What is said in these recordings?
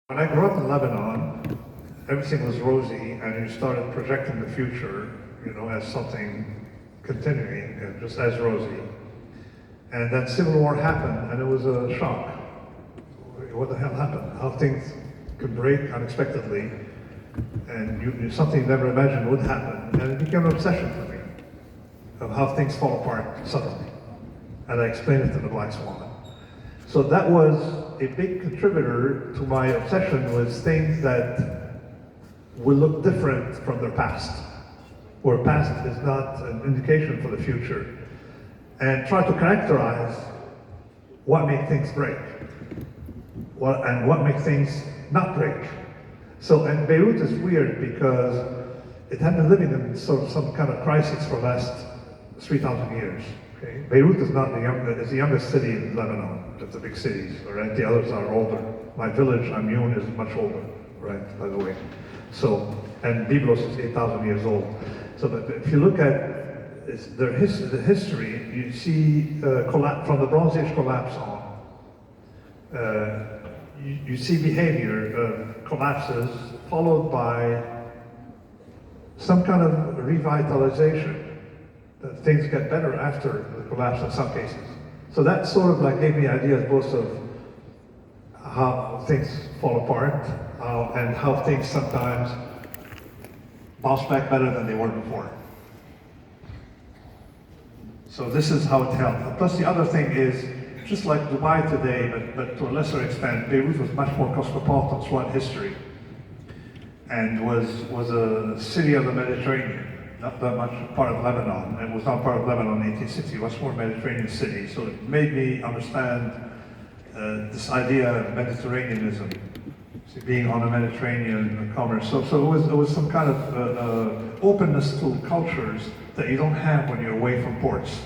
When I grew up in Lebanon, everything was rosy, and you started projecting the future, as something continuing, just as rosy. And then Civil War happened, and it was a shock. What the hell happened? How things could break unexpectedly, and something you never imagined would happen. And it became an obsession for me, of how things fall apart suddenly. And I explained it in The Black Swan. So that was a big contributor to my obsession with things that will look different from their past, where past is not an indication for the future, and try to characterize what makes things break, and what makes things not break. So, and Beirut is weird because it had been living in sort of some kind of crisis for the last 3,000 years. Okay? Beirut is not it's the youngest city in Lebanon of the big cities, right? The others are older. My village, Amioun, is much older, right, by the way. So, and Byblos is 8,000 years old. So, but if you look at the history, you see from the Bronze Age collapse on, you see behavior of collapses followed by some kind of revitalization. That things get better after the collapse in some cases. So that sort of like gave me ideas both of how things fall apart and how things sometimes bounce back better than they were before. So this is how it helped. Plus the other thing is, just like Dubai today, but to a lesser extent, Beirut was much more cosmopolitan throughout history, and was a city of the Mediterranean. Not that much part of Lebanon, and was not part of Lebanon in 1860, it was more Mediterranean city. So it made me understand this idea of Mediterraneanism, being on a Mediterranean commerce. So it was some kind of openness to cultures that you don't have when you're away from ports.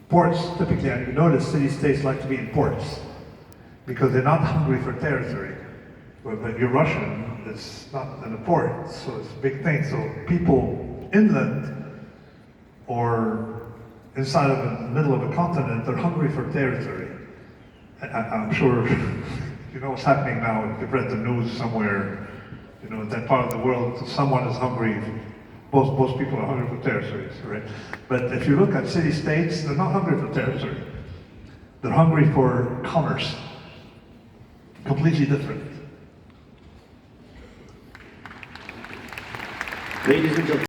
Ports, typically, and you notice city-states like to be in ports, because they're not hungry for territory. But you're Russian, it's not in a port, so it's a big thing. So people inland or inside of the middle of a continent, they're hungry for territory. I'm sure you know what's happening now. If you've read the news somewhere, that part of the world, someone is hungry. Most people are hungry for territories, right? But if you look at city-states, they're not hungry for territory. They're hungry for commerce. Completely different. Ladies and gentlemen.